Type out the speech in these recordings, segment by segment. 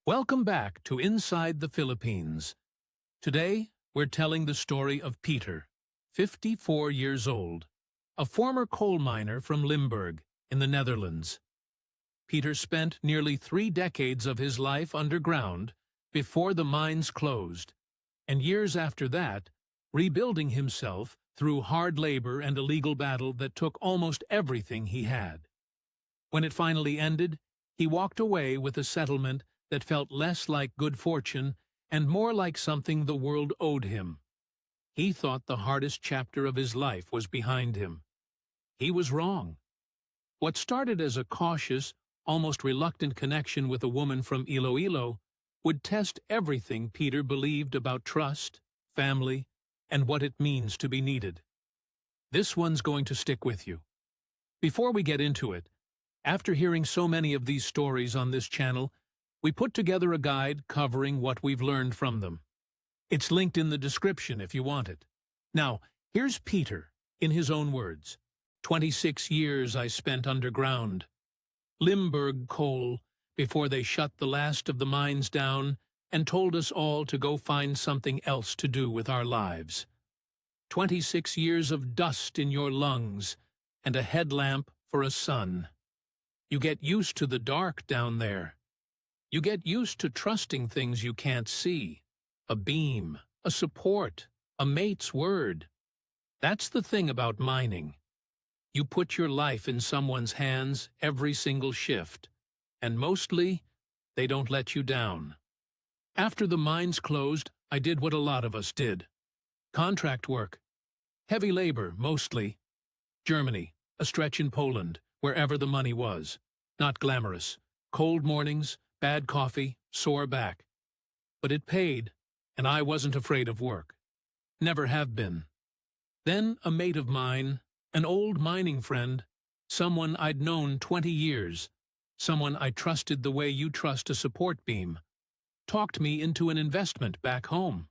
Welcome back to Inside the Philippines. Today, we're telling the story of Peter, 54 years old, a former coal miner from Limburg in the Netherlands. Peter spent nearly 3 decades of his life underground before the mines closed, and years after that, rebuilding himself through hard labor and a legal battle that took almost everything he had. When it finally ended, he walked away with a settlement that felt less like good fortune and more like something the world owed him. He thought the hardest chapter of his life was behind him. He was wrong. What started as a cautious, almost reluctant connection with a woman from Iloilo would test everything Peter believed about trust, family, and what it means to be needed. This one's going to stick with you. Before we get into it, after hearing so many of these stories on this channel, we put together a guide covering what we've learned from them. It's linked in the description if you want it. Now, here's Peter, in his own words. 26 years I spent underground. Limburg coal, before they shut the last of the mines down and told us all to go find something else to do with our lives. 26 years of dust in your lungs and a headlamp for a sun. You get used to the dark down there. You get used to trusting things you can't see. A beam, a support, a mate's word. That's the thing about mining. You put your life in someone's hands every single shift, and mostly, they don't let you down. After the mines closed, I did what a lot of us did. Contract work. Heavy labor, mostly. Germany, a stretch in Poland, wherever the money was. Not glamorous. Cold mornings, bad coffee, sore back. But it paid, and I wasn't afraid of work. Never have been. Then a mate of mine, an old mining friend, someone I'd known 20 years, someone I trusted the way you trust a support beam, talked me into an investment back home.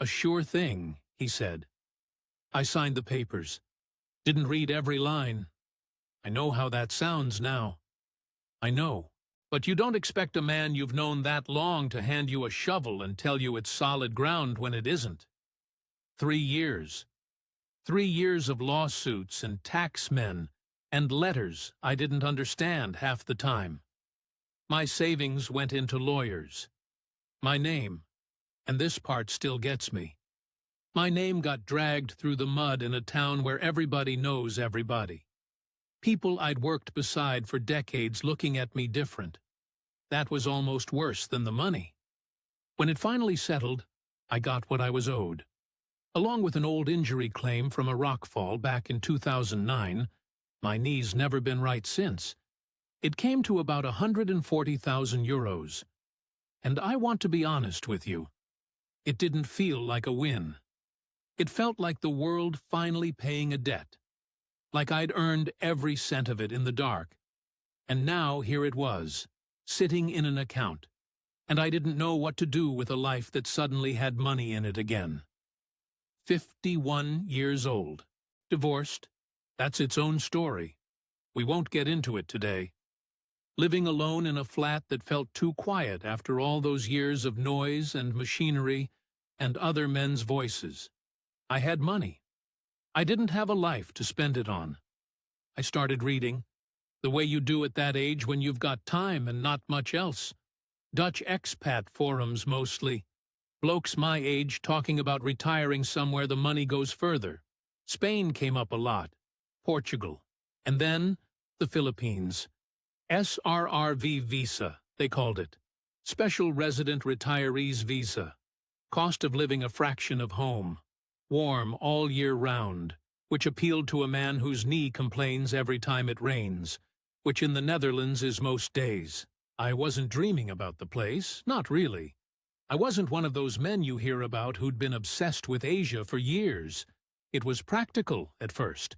A sure thing, he said. I signed the papers. Didn't read every line. I know how that sounds now. I know. But you don't expect a man you've known that long to hand you a shovel and tell you it's solid ground when it isn't. 3 years. 3 years of lawsuits and tax men and letters I didn't understand half the time. My savings went into lawyers. My name, and this part still gets me. My name got dragged through the mud in a town where everybody knows everybody. People I'd worked beside for decades looking at me different. That was almost worse than the money. When it finally settled, I got what I was owed. Along with an old injury claim from a rock fall back in 2009, my knee's never been right since. It came to about 140,000 euros. And I want to be honest with you. It didn't feel like a win. It felt like the world finally paying a debt. Like I'd earned every cent of it in the dark. And now here it was, sitting in an account, and I didn't know what to do with a life that suddenly had money in it again. 51 years old, divorced, that's its own story. We won't get into it today. Living alone in a flat that felt too quiet after all those years of noise and machinery and other men's voices. I had money. I didn't have a life to spend it on. I started reading. The way you do at that age when you've got time and not much else. Dutch expat forums mostly. Blokes my age talking about retiring somewhere the money goes further. Spain came up a lot. Portugal. And then the Philippines. SRRV visa, they called it. Special Resident Retirees Visa. Cost of living a fraction of home. Warm all year round, which appealed to a man whose knee complains every time it rains. Which in the Netherlands is most days. I wasn't dreaming about the place, not really. I wasn't one of those men you hear about who'd been obsessed with Asia for years. It was practical at first,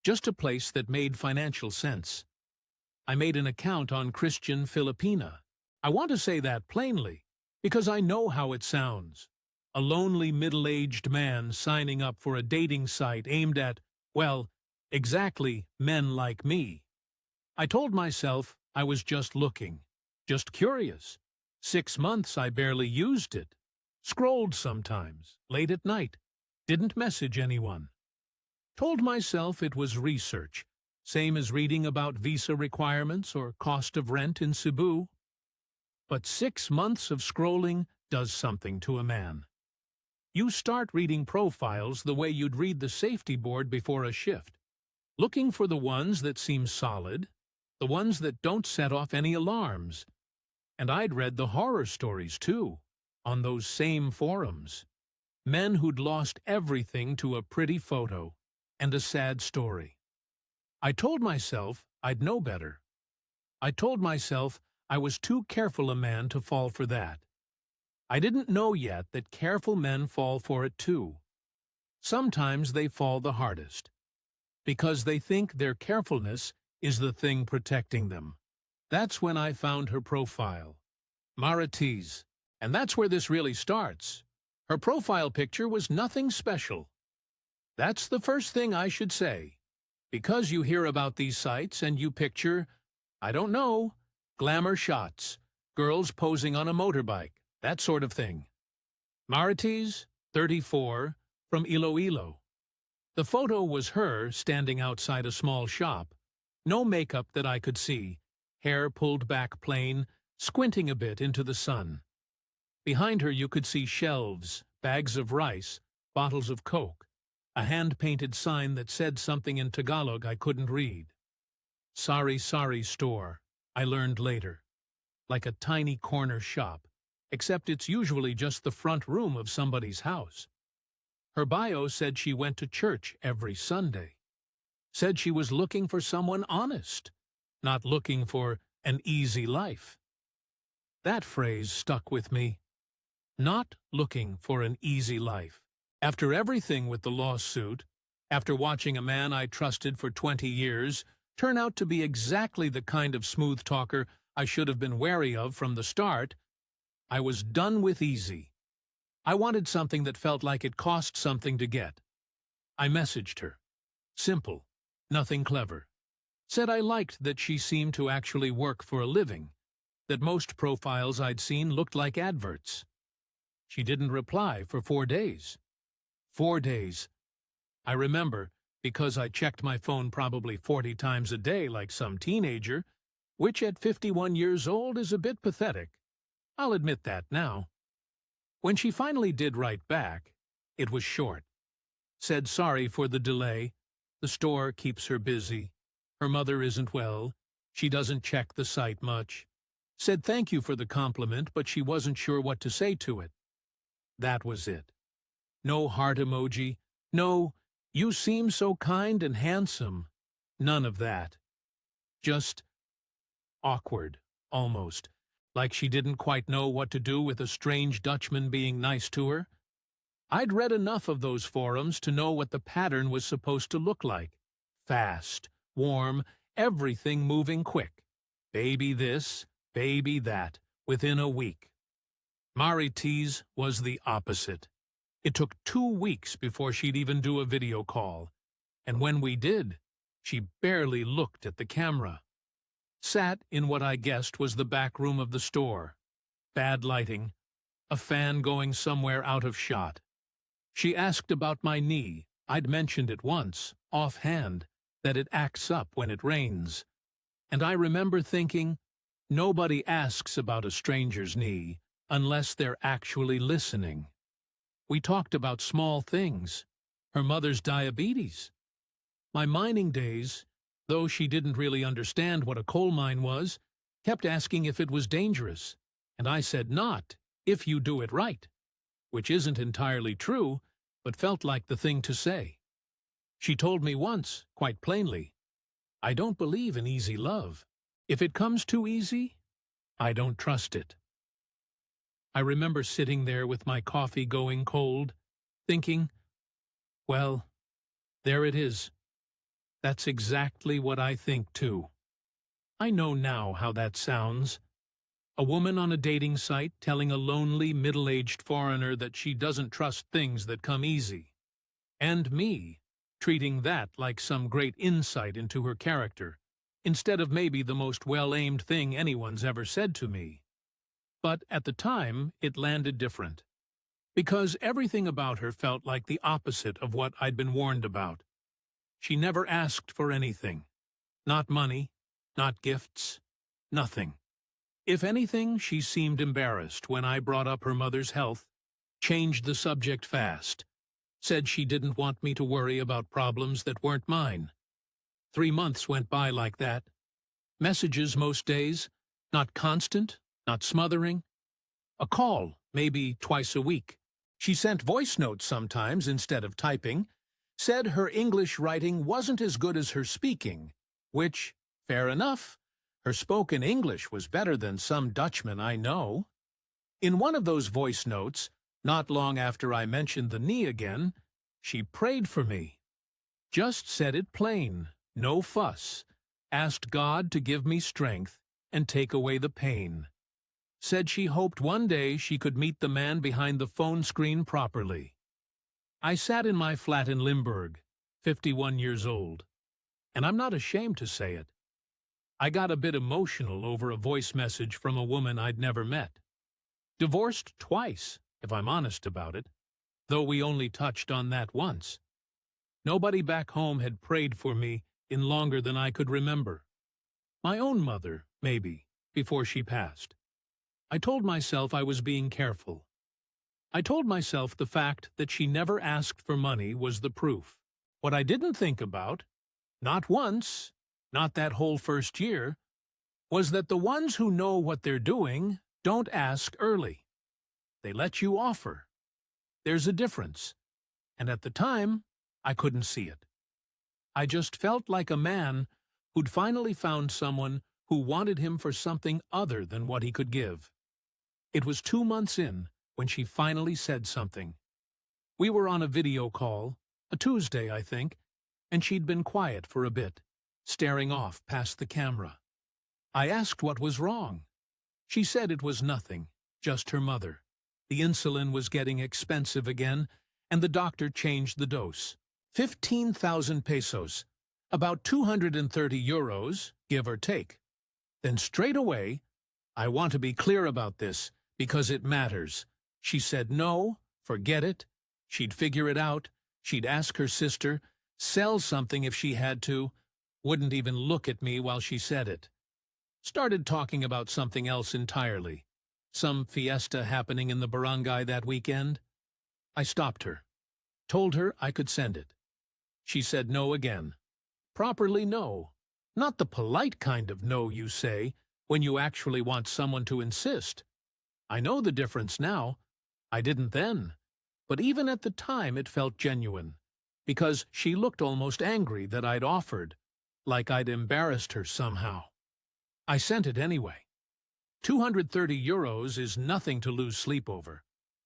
just a place that made financial sense. I made an account on Christian Filipina. I want to say that plainly, because I know how it sounds. A lonely middle-aged man signing up for a dating site aimed at, well, exactly men like me. I told myself I was just looking, just curious, 6 months I barely used it. Scrolled sometimes, late at night. Didn't message anyone. Told myself it was research, same as reading about visa requirements or cost of rent in Cebu. But 6 months of scrolling does something to a man. You start reading profiles the way you'd read the safety board before a shift, looking for the ones that seem solid, the ones that don't set off any alarms. And I'd read the horror stories, too, on those same forums. Men who'd lost everything to a pretty photo and a sad story. I told myself I'd know better. I told myself I was too careful a man to fall for that. I didn't know yet that careful men fall for it too. Sometimes they fall the hardest, because they think their carefulness is the thing protecting them. That's when I found her profile, Marites, and that's where this really starts. Her profile picture was nothing special. That's the first thing I should say, because you hear about these sites and you picture, I don't know, glamour shots, girls posing on a motorbike, that sort of thing. Marites, 34, from Iloilo. The photo was her standing outside a small shop. No makeup that I could see, hair pulled back plain, squinting a bit into the sun. Behind her you could see shelves, bags of rice, bottles of Coke, a hand-painted sign that said something in Tagalog I couldn't read. Sari Sari store, I learned later. Like a tiny corner shop, except it's usually just the front room of somebody's house. Her bio said she went to church every Sunday. Said she was looking for someone honest, not looking for an easy life. That phrase stuck with me. Not looking for an easy life. After everything with the lawsuit, after watching a man I trusted for 20 years turn out to be exactly the kind of smooth talker I should have been wary of from the start, I was done with easy. I wanted something that felt like it cost something to get. I messaged her. Simple, nothing clever. Said I liked that she seemed to actually work for a living, that most profiles I'd seen looked like adverts. She didn't reply for 4 days. 4 days. I remember, because I checked my phone probably 40 times a day like some teenager, which at 51 years old is a bit pathetic. I'll admit that now. When she finally did write back, it was short. Said sorry for the delay. The store keeps her busy. Her mother isn't well. She doesn't check the site much. Said thank you for the compliment, but she wasn't sure what to say to it. That was it. No heart emoji. No, you seem so kind and handsome. None of that. Just awkward, almost. Like she didn't quite know what to do with a strange Dutchman being nice to her. I'd read enough of those forums to know what the pattern was supposed to look like. Fast, warm, everything moving quick. Baby this, baby that, within a week. Marites was the opposite. It took 2 weeks before she'd even do a video call. And when we did, she barely looked at the camera. Sat in what I guessed was the back room of the store. Bad lighting. A fan going somewhere out of shot. She asked about my knee. I'd mentioned it once, offhand, that it acts up when it rains. And I remember thinking, nobody asks about a stranger's knee unless they're actually listening. We talked about small things. Her mother's diabetes. My mining days, though she didn't really understand what a coal mine was, kept asking if it was dangerous, and I said not, if you do it right, which isn't entirely true, but felt like the thing to say. She told me once, quite plainly, I don't believe in easy love. If it comes too easy, I don't trust it. I remember sitting there with my coffee going cold, thinking, well, there it is. That's exactly what I think, too. I know now how that sounds. A woman on a dating site telling a lonely, middle-aged foreigner that she doesn't trust things that come easy. And me, treating that like some great insight into her character, instead of maybe the most well-aimed thing anyone's ever said to me. But at the time, it landed different. Because everything about her felt like the opposite of what I'd been warned about. She never asked for anything. Not money, not gifts, nothing. If anything, she seemed embarrassed when I brought up her mother's health, changed the subject fast, said she didn't want me to worry about problems that weren't mine. 3 months went by like that. Messages most days, not constant, not smothering. A call, maybe twice a week. She sent voice notes sometimes instead of typing, said her English writing wasn't as good as her speaking, which, fair enough, her spoken English was better than some Dutchman I know. In one of those voice notes, not long after I mentioned the knee again, she prayed for me. Just said it plain, no fuss, asked God to give me strength and take away the pain. Said she hoped one day she could meet the man behind the phone screen properly. I sat in my flat in Limburg, 51 years old, and I'm not ashamed to say it. I got a bit emotional over a voice message from a woman I'd never met. Divorced twice, if I'm honest about it, though we only touched on that once. Nobody back home had prayed for me in longer than I could remember. My own mother, maybe, before she passed. I told myself I was being careful. I told myself the fact that she never asked for money was the proof. What I didn't think about, not once, not that whole first year, was that the ones who know what they're doing don't ask early. They let you offer. There's a difference, and at the time, I couldn't see it. I just felt like a man who'd finally found someone who wanted him for something other than what he could give. It was 2 months in when she finally said something. We were on a video call, a Tuesday, I think, and she'd been quiet for a bit, staring off past the camera. I asked what was wrong. She said it was nothing, just her mother. The insulin was getting expensive again, and the doctor changed the dose. 15,000 pesos, about 230 euros, give or take. Then straight away, I want to be clear about this, because it matters. She said no, forget it. She'd figure it out. She'd ask her sister, sell something if she had to. Wouldn't even look at me while she said it. Started talking about something else entirely. Some fiesta happening in the barangay that weekend. I stopped her. Told her I could send it. She said no again. Properly no. Not the polite kind of no you say when you actually want someone to insist. I know the difference now. I didn't then. But even at the time it felt genuine, because she looked almost angry that I'd offered, like I'd embarrassed her somehow. I sent it anyway. 230 euros is nothing to lose sleep over,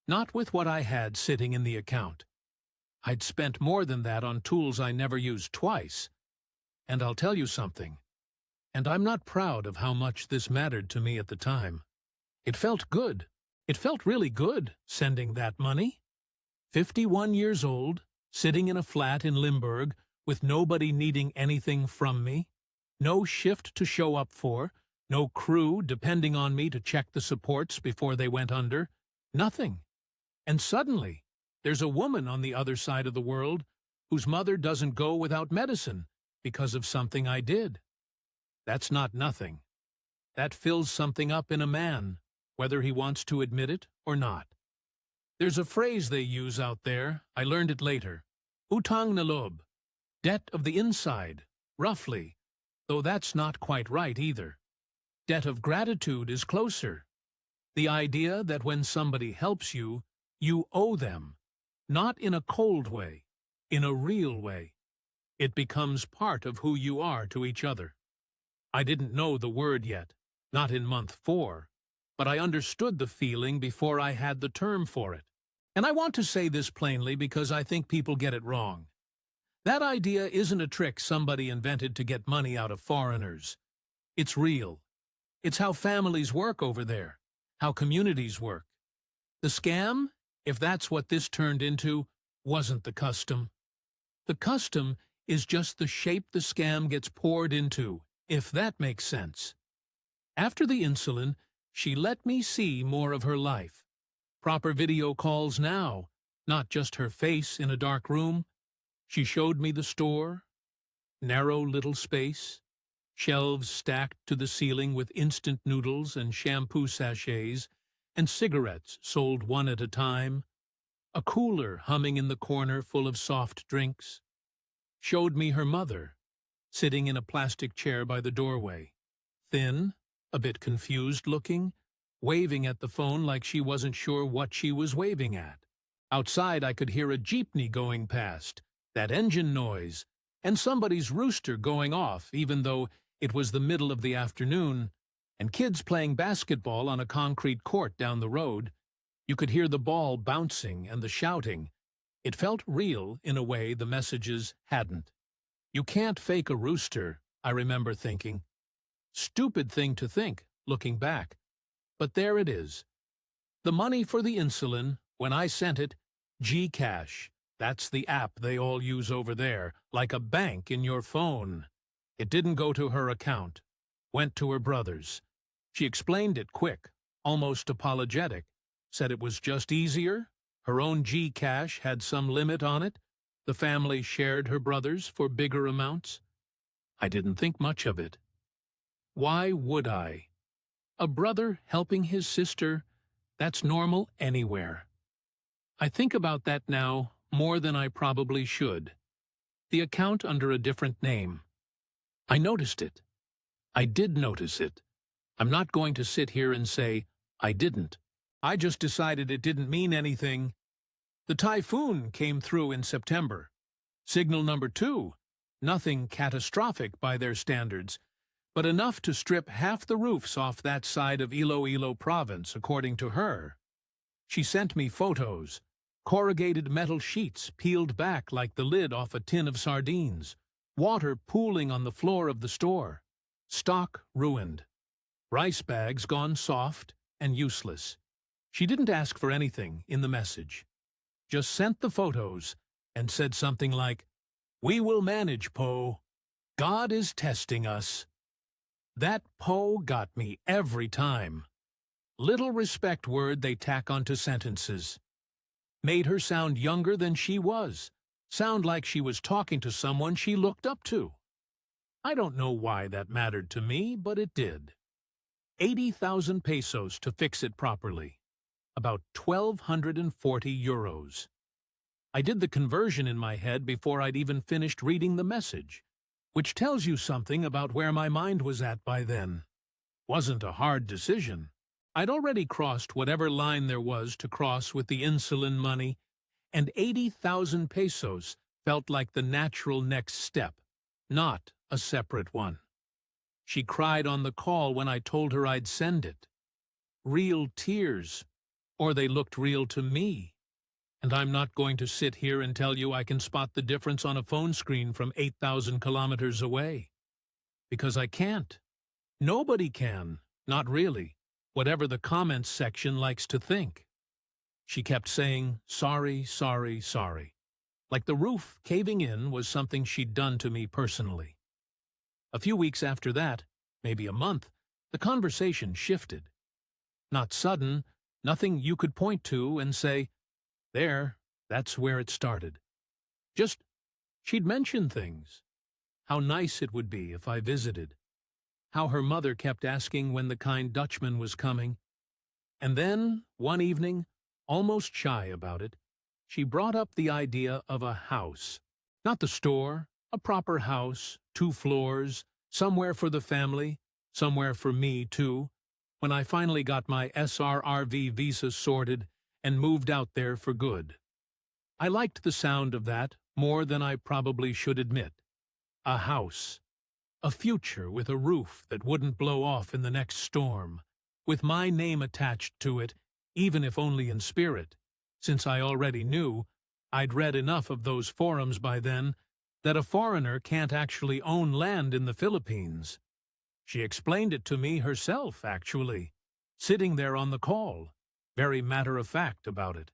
not with what I had sitting in the account. I'd spent more than that on tools I never used twice. And I'll tell you something, and I'm not proud of how much this mattered to me at the time. It felt good. It felt really good, sending that money. 51 years old, sitting in a flat in Limburg, with nobody needing anything from me, no shift to show up for, no crew depending on me to check the supports before they went under, nothing. And suddenly, there's a woman on the other side of the world whose mother doesn't go without medicine because of something I did. That's not nothing. That fills something up in a man, whether he wants to admit it or not. There's a phrase they use out there, I learned it later. Utang na loob, debt of the inside, roughly, though that's not quite right either. Debt of gratitude is closer. The idea that when somebody helps you, you owe them, not in a cold way, in a real way. It becomes part of who you are to each other. I didn't know the word yet, not in month 4, but I understood the feeling before I had the term for it. And I want to say this plainly because I think people get it wrong. That idea isn't a trick somebody invented to get money out of foreigners. It's real. It's how families work over there, how communities work. The scam, if that's what this turned into, wasn't the custom. The custom is just the shape the scam gets poured into, if that makes sense. After the insulin, She let me see more of her life. Proper video calls now, not just her face in a dark room. She showed me the store, narrow little space, shelves stacked to the ceiling with instant noodles and shampoo sachets, and cigarettes sold one at a time, a cooler humming in the corner full of soft drinks. Showed me her mother, sitting in a plastic chair by the doorway, thin, a bit confused looking, waving at the phone like she wasn't sure what she was waving at. Outside I could hear a jeepney going past, that engine noise, and somebody's rooster going off even though it was the middle of the afternoon, and kids playing basketball on a concrete court down the road. You could hear the ball bouncing and the shouting. It felt real in a way the messages hadn't. You can't fake a rooster, I remember thinking. Stupid thing to think, looking back. But there it is. The money for the insulin, when I sent it, Gcash. That's the app they all use over there, like a bank in your phone. It didn't go to her account. Went to her brother's. She explained it quick, almost apologetic. Said it was just easier. Her own Gcash had some limit on it. The family shared her brother's for bigger amounts. I didn't think much of it. Why would I? A brother helping his sister, that's normal anywhere. I think about that now more than I probably should. The account under a different name. I noticed it. I did notice it. I'm not going to sit here and say I didn't. I just decided it didn't mean anything. The typhoon came through in September. Signal number 2. Nothing catastrophic by their standards, but enough to strip half the roofs off that side of Iloilo province, according to her. She sent me photos. Corrugated metal sheets peeled back like the lid off a tin of sardines. Water pooling on the floor of the store. Stock ruined. Rice bags gone soft and useless. She didn't ask for anything in the message. Just sent the photos and said something like, "We will manage, Poe. God is testing us." That Poe got me every time. Little respect word they tack onto sentences. Made her sound younger than she was. Sound like she was talking to someone she looked up to. I don't know why that mattered to me, but it did. 80,000 pesos to fix it properly. About 1,240 euros. I did the conversion in my head before I'd even finished reading the message, which tells you something about where my mind was at by then. Wasn't a hard decision. I'd already crossed whatever line there was to cross with the insulin money, and 80,000 pesos felt like the natural next step, not a separate one. She cried on the call when I told her I'd send it. Real tears. Or they looked real to me. And I'm not going to sit here and tell you I can spot the difference on a phone screen from 8,000 kilometers away. Because I can't. Nobody can. Not really. Whatever the comments section likes to think. She kept saying, sorry, sorry, sorry. Like the roof caving in was something she'd done to me personally. A few weeks after that, maybe a month, the conversation shifted. Not sudden, nothing you could point to and say, there, that's where it started. Just, she'd mention things. How nice it would be if I visited. How her mother kept asking when the kind Dutchman was coming. And then, one evening, almost shy about it, she brought up the idea of a house. Not the store, a proper house, 2 floors, somewhere for the family, somewhere for me, too, when I finally got my SRRV visa sorted and moved out there for good. I liked the sound of that more than I probably should admit. A house. A future with a roof that wouldn't blow off in the next storm, with my name attached to it, even if only in spirit, since I already knew, I'd read enough of those forums by then, that a foreigner can't actually own land in the Philippines. She explained it to me herself, actually, sitting there on the call, very matter-of-fact about it.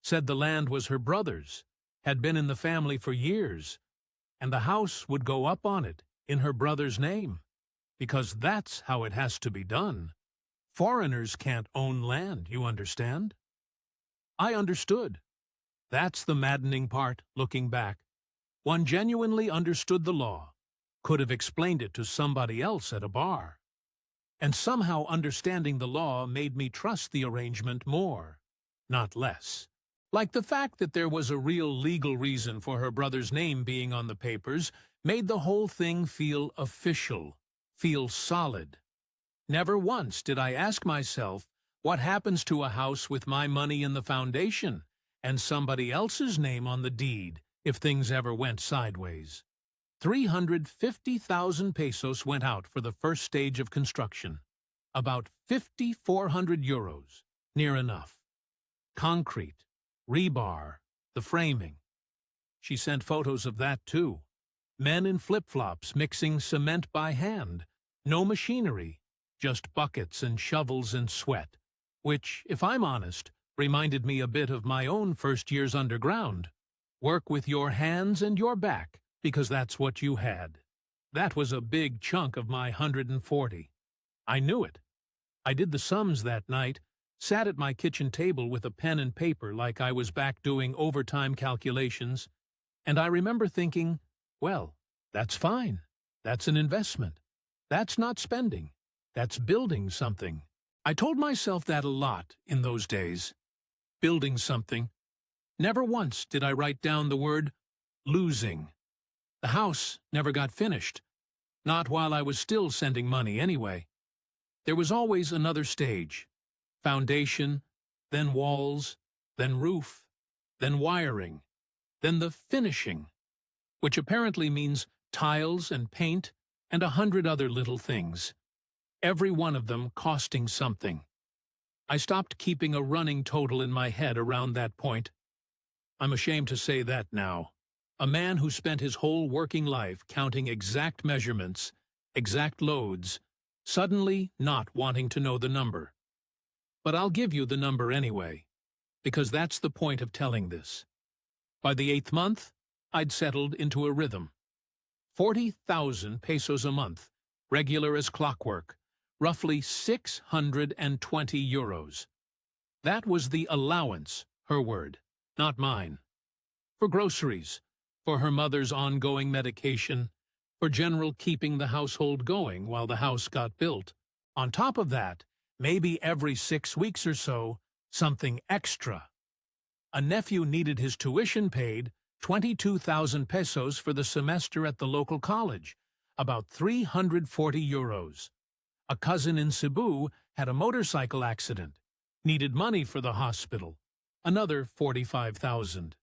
Said the land was her brother's, had been in the family for years, and the house would go up on it, in her brother's name, because that's how it has to be done. Foreigners can't own land, you understand? I understood. That's the maddening part, looking back. One genuinely understood the law, could have explained it to somebody else at a bar. And somehow understanding the law made me trust the arrangement more, not less. Like the fact that there was a real legal reason for her brother's name being on the papers made the whole thing feel official, feel solid. Never once did I ask myself, what happens to a house with my money in the foundation and somebody else's name on the deed if things ever went sideways? 350,000 pesos went out for the first stage of construction. About 5,400 euros, near enough. Concrete, rebar, the framing. She sent photos of that too. Men in flip-flops mixing cement by hand. No machinery, just buckets and shovels and sweat. Which, if I'm honest, reminded me a bit of my own first years underground. Work with your hands and your back, because that's what you had. That was a big chunk of my 140. I knew it. I did the sums that night, sat at my kitchen table with a pen and paper like I was back doing overtime calculations, and I remember thinking, well, that's fine. That's an investment. That's not spending. That's building something. I told myself that a lot in those days. Building something. Never once did I write down the word losing. The house never got finished. Not while I was still sending money anyway. There was always another stage. Foundation, then walls, then roof, then wiring, then the finishing, which apparently means tiles and paint and 100 other little things. Every one of them costing something. I stopped keeping a running total in my head around that point. I'm ashamed to say that now. A man who spent his whole working life counting exact measurements, exact loads, suddenly not wanting to know the number. But I'll give you the number anyway, because that's the point of telling this. By the 8th month, I'd settled into a rhythm. 40,000 pesos a month, regular as clockwork, roughly 620 euros. That was the allowance, her word, not mine. For groceries, for her mother's ongoing medication, for general keeping the household going while the house got built. On top of that, maybe every 6 weeks or so, something extra. A nephew needed his tuition paid, 22,000 pesos for the semester at the local college, about 340 euros. A cousin in Cebu had a motorcycle accident, needed money for the hospital, another 45,000.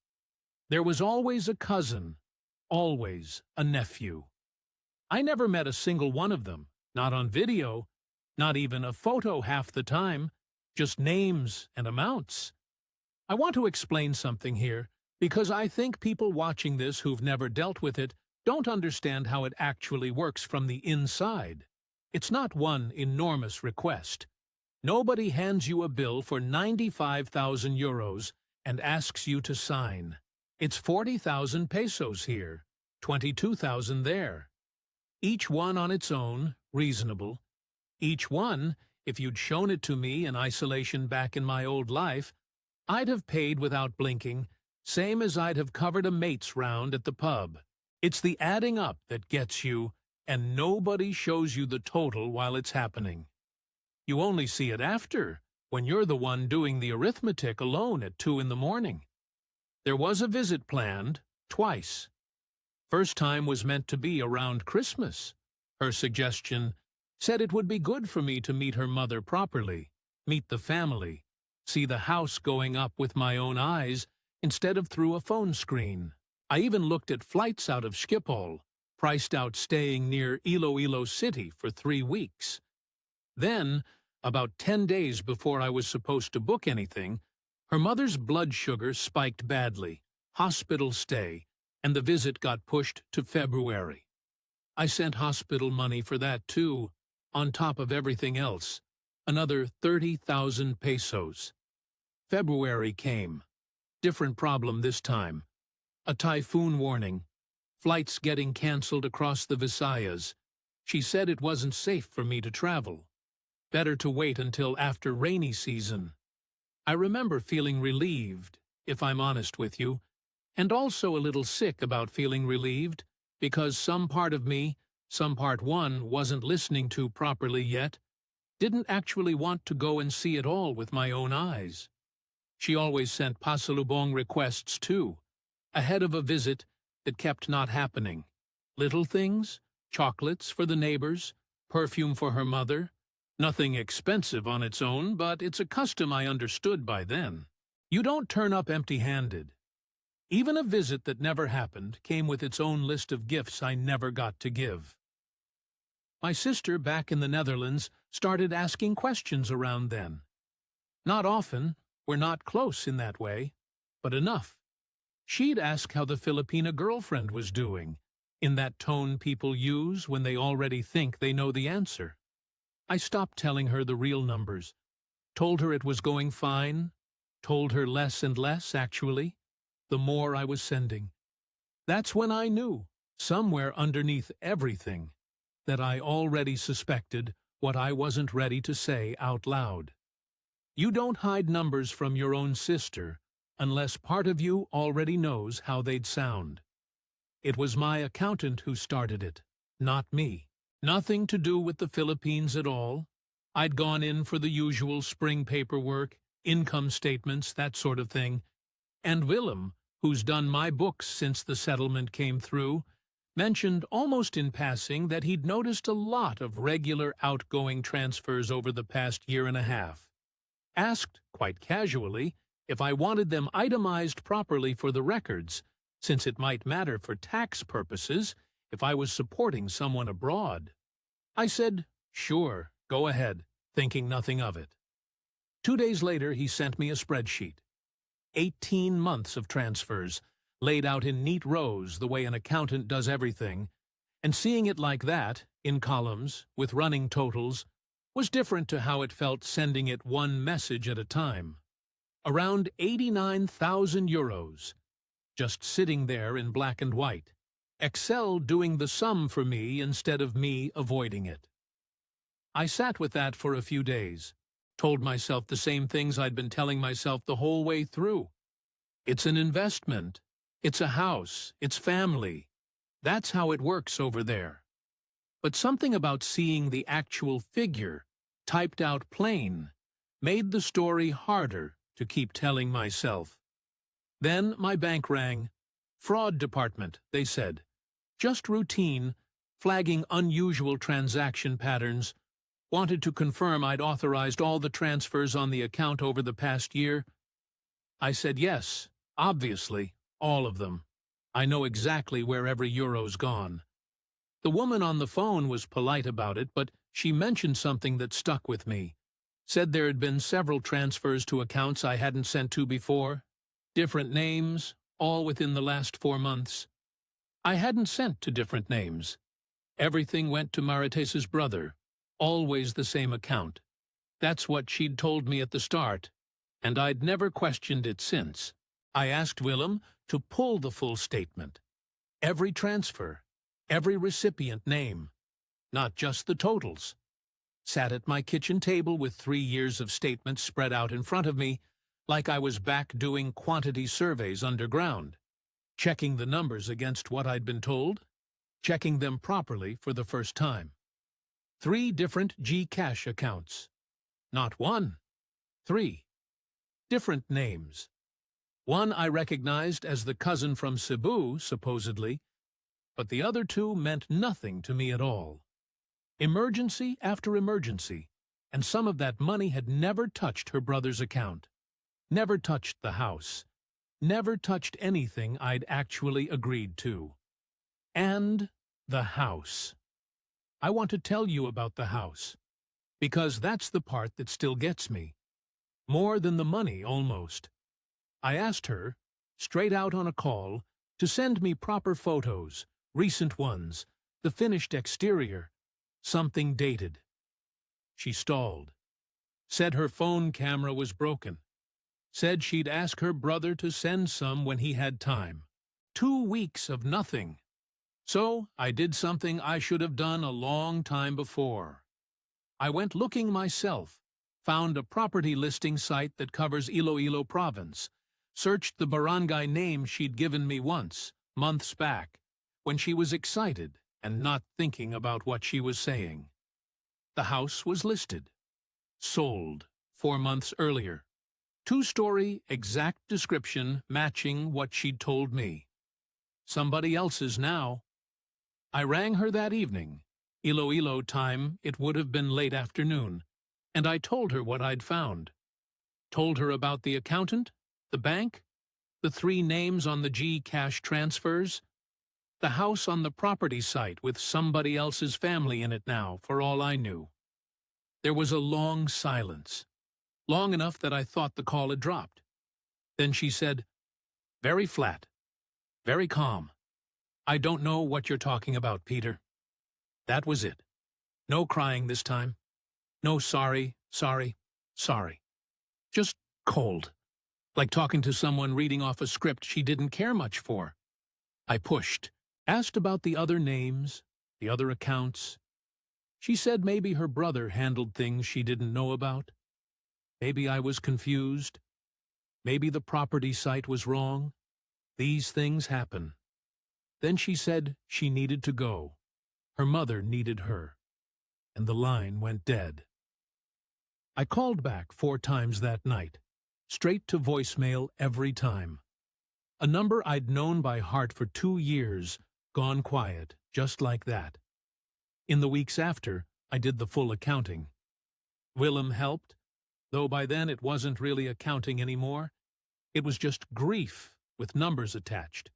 There was always a cousin, always a nephew. I never met a single one of them, not on video, not even a photo half the time, just names and amounts. I want to explain something here, because I think people watching this who've never dealt with it don't understand how it actually works from the inside. It's not one enormous request. Nobody hands you a bill for 95,000 euros and asks you to sign. It's 40,000 pesos here, 22,000 there. Each one on its own, reasonable. Each one, if you'd shown it to me in isolation back in my old life, I'd have paid without blinking, same as I'd have covered a mate's round at the pub. It's the adding up that gets you, and nobody shows you the total while it's happening. You only see it after, when you're the one doing the arithmetic alone at 2 in the morning. There was a visit planned, twice. First time was meant to be around Christmas. Her suggestion said it would be good for me to meet her mother properly, meet the family, see the house going up with my own eyes instead of through a phone screen. I even looked at flights out of Schiphol, priced out staying near Iloilo City for 3 weeks. Then, about 10 days before I was supposed to book anything, her mother's blood sugar spiked badly, hospital stay, and the visit got pushed to February. I sent hospital money for that too, on top of everything else, another 30,000 pesos. February came. Different problem this time. A typhoon warning. Flights getting cancelled across the Visayas. She said it wasn't safe for me to travel. Better to wait until after rainy season. I remember feeling relieved, if I'm honest with you, and also a little sick about feeling relieved, because some part of me, some part one wasn't listening to properly yet, didn't actually want to go and see it all with my own eyes. She always sent pasalubong requests too, ahead of a visit that kept not happening. Little things, chocolates for the neighbors, perfume for her mother. Nothing expensive on its own, but it's a custom I understood by then. You don't turn up empty-handed. Even a visit that never happened came with its own list of gifts I never got to give. My sister back in the Netherlands started asking questions around then. Not often, we're not close in that way, but enough. She'd ask how the Filipina girlfriend was doing, in that tone people use when they already think they know the answer. I stopped telling her the real numbers, told her it was going fine, told her less and less, actually, the more I was sending. That's when I knew, somewhere underneath everything, that I already suspected what I wasn't ready to say out loud. You don't hide numbers from your own sister unless part of you already knows how they'd sound. It was my accountant who started it, not me. Nothing to do with the Philippines at all. I'd gone in for the usual spring paperwork, income statements, that sort of thing. And Willem, who's done my books since the settlement came through, mentioned almost in passing that he'd noticed a lot of regular outgoing transfers over the past year and a half. Asked, quite casually, if I wanted them itemized properly for the records, since it might matter for tax purposes if I was supporting someone abroad. I said, sure, go ahead, thinking nothing of it. 2 days later, he sent me a spreadsheet. 18 months of transfers, laid out in neat rows the way an accountant does everything, and seeing it like that, in columns, with running totals, was different to how it felt sending it one message at a time. Around 89,000 euros, just sitting there in black and white. Excel doing the sum for me instead of me avoiding it. I sat with that for a few days, told myself the same things I'd been telling myself the whole way through. It's an investment. It's a house. It's family. That's how it works over there. But something about seeing the actual figure, typed out plain, made the story harder to keep telling myself. Then my bank rang. Fraud department, they said. Just routine, flagging unusual transaction patterns. Wanted to confirm I'd authorized all the transfers on the account over the past year. I said yes, obviously, all of them. I know exactly where every euro's gone. The woman on the phone was polite about it, but she mentioned something that stuck with me. Said there had been several transfers to accounts I hadn't sent to before. Different names, all within the last 4 months. I hadn't sent to different names. Everything went to Marites's brother, always the same account. That's what she'd told me at the start, and I'd never questioned it since. I asked Willem to pull the full statement. Every transfer, every recipient name, not just the totals. Sat at my kitchen table with 3 years of statements spread out in front of me, like I was back doing quantity surveys underground, checking the numbers against what I'd been told, checking them properly for the first time. 3 different GCash accounts. Not 1, 3. Different names. One I recognized as the cousin from Cebu, supposedly, but the other 2 meant nothing to me at all. Emergency after emergency, and some of that money had never touched her brother's account. Never touched the house. Never touched anything I'd actually agreed to. And the house. I want to tell you about the house, because that's the part that still gets me. More than the money, almost. I asked her, straight out on a call, to send me proper photos, recent ones, the finished exterior, something dated. She stalled. Said her phone camera was broken. Said she'd ask her brother to send some when he had time. 2 weeks of nothing. So I did something I should have done a long time before. I went looking myself, found a property listing site that covers Iloilo province, searched the barangay name she'd given me once, months back, when she was excited and not thinking about what she was saying. The house was listed. Sold 4 months earlier. 2-story, exact description matching what she'd told me. Somebody else's now. I rang her that evening. Iloilo time, it would have been late afternoon, and I told her what I'd found. Told her about the accountant, the bank, the 3 names on the GCash transfers, the house on the property site with somebody else's family in it now, for all I knew. There was a long silence, long enough that I thought the call had dropped. Then she said, very flat, very calm, "I don't know what you're talking about, Peter." That was it. No crying this time. No sorry. Just cold, like talking to someone reading off a script she didn't care much for. I pushed, asked about the other names, the other accounts. She said maybe her brother handled things she didn't know about. Maybe I was confused. Maybe the property site was wrong. These things happen. Then she said she needed to go. Her mother needed her. And the line went dead. I called back 4 times that night, straight to voicemail every time. A number I'd known by heart for 2 years, gone quiet, just like that. In the weeks after, I did the full accounting. Willem helped, though by then it wasn't really accounting anymore. It was just grief with numbers attached.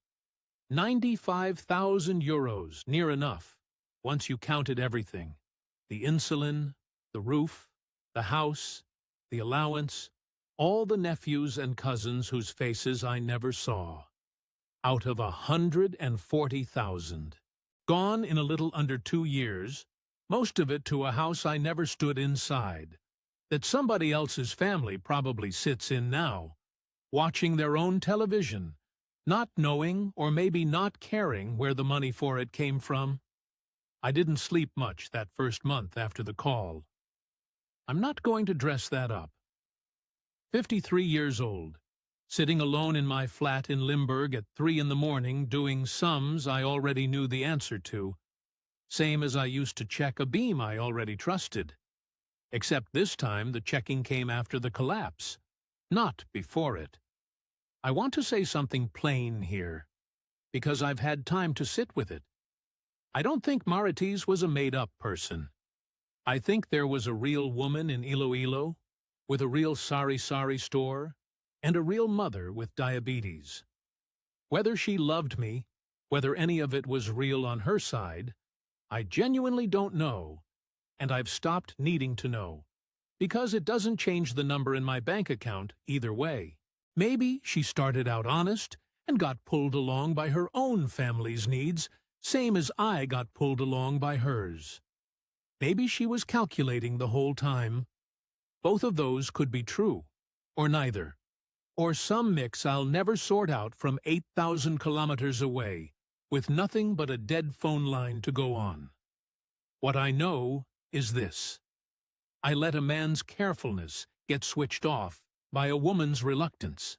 95,000 euros, near enough, once you counted everything. The insulin, the roof, the house, the allowance, all the nephews and cousins whose faces I never saw. Out of 140,000. Gone in a little under 2 years, most of it to a house I never stood inside, that somebody else's family probably sits in now, watching their own television, not knowing or maybe not caring where the money for it came from. I didn't sleep much that first month after the call. I'm not going to dress that up. 53 years old, sitting alone in my flat in Limburg at 3 in the morning doing sums I already knew the answer to, same as I used to check a beam I already trusted. Except this time the checking came after the collapse, not before it. I want to say something plain here, because I've had time to sit with it. I don't think Marites was a made-up person. I think there was a real woman in Iloilo, with a real sari-sari store, and a real mother with diabetes. Whether she loved me, whether any of it was real on her side, I genuinely don't know, and I've stopped needing to know, because it doesn't change the number in my bank account either way. Maybe she started out honest and got pulled along by her own family's needs, same as I got pulled along by hers. Maybe she was calculating the whole time. Both of those could be true, or neither, or some mix I'll never sort out from 8,000 kilometers away, with nothing but a dead phone line to go on. What I know is this. I let a man's carefulness get switched off by a woman's reluctance.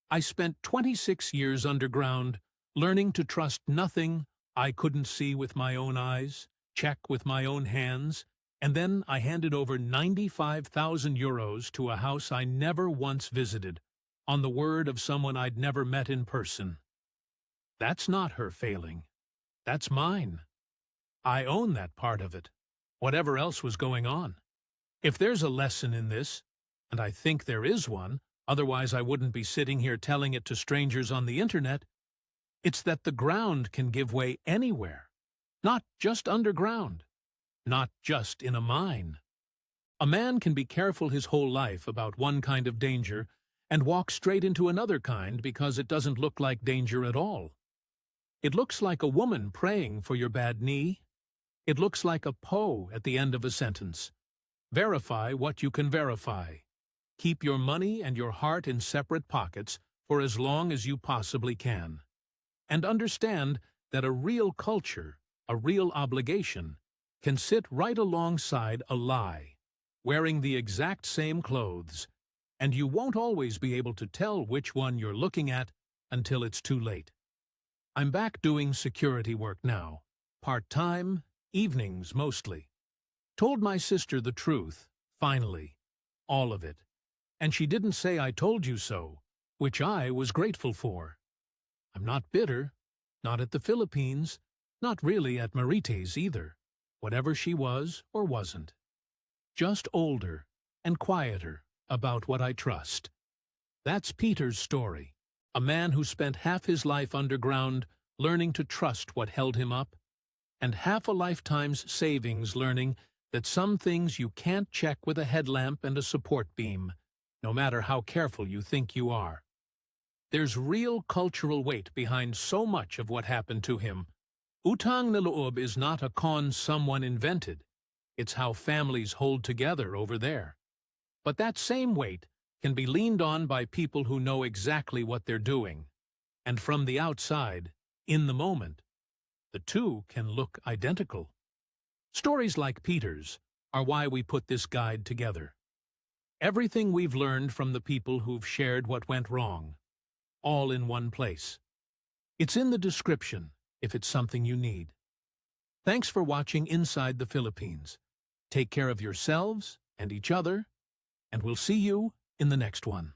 I spent 26 years underground, learning to trust nothing I couldn't see with my own eyes, check with my own hands, and then I handed over 95,000 euros to a house I never once visited, on the word of someone I'd never met in person. That's not her failing. That's mine. I own that part of it, whatever else was going on. If there's a lesson in this, and I think there is one, otherwise I wouldn't be sitting here telling it to strangers on the internet, it's that the ground can give way anywhere, not just underground, not just in a mine. A man can be careful his whole life about one kind of danger and walk straight into another kind because it doesn't look like danger at all. It looks like a woman praying for your bad knee. It looks like a Poe at the end of a sentence. Verify what you can verify. Keep your money and your heart in separate pockets for as long as you possibly can. And understand that a real culture, a real obligation, can sit right alongside a lie, wearing the exact same clothes, and you won't always be able to tell which one you're looking at until it's too late. I'm back doing security work now, part-time, evenings mostly. Told my sister the truth, finally, all of it, and she didn't say I told you so, which I was grateful for. I'm not bitter, not at the Philippines, not really at Marites either, whatever she was or wasn't. Just older and quieter about what I trust. That's Peter's story, a man who spent half his life underground learning to trust what held him up, and half a lifetime's savings learning that some things you can't check with a headlamp and a support beam, no matter how careful you think you are. There's real cultural weight behind so much of what happened to him. Utang na loob is not a con someone invented. It's how families hold together over there. But that same weight can be leaned on by people who know exactly what they're doing. And from the outside, in the moment, the two can look identical. Stories like Peter's are why we put this guide together. Everything we've learned from the people who've shared what went wrong, all in one place. It's in the description if it's something you need. Thanks for watching Inside the Philippines. Take care of yourselves and each other, and we'll see you in the next one.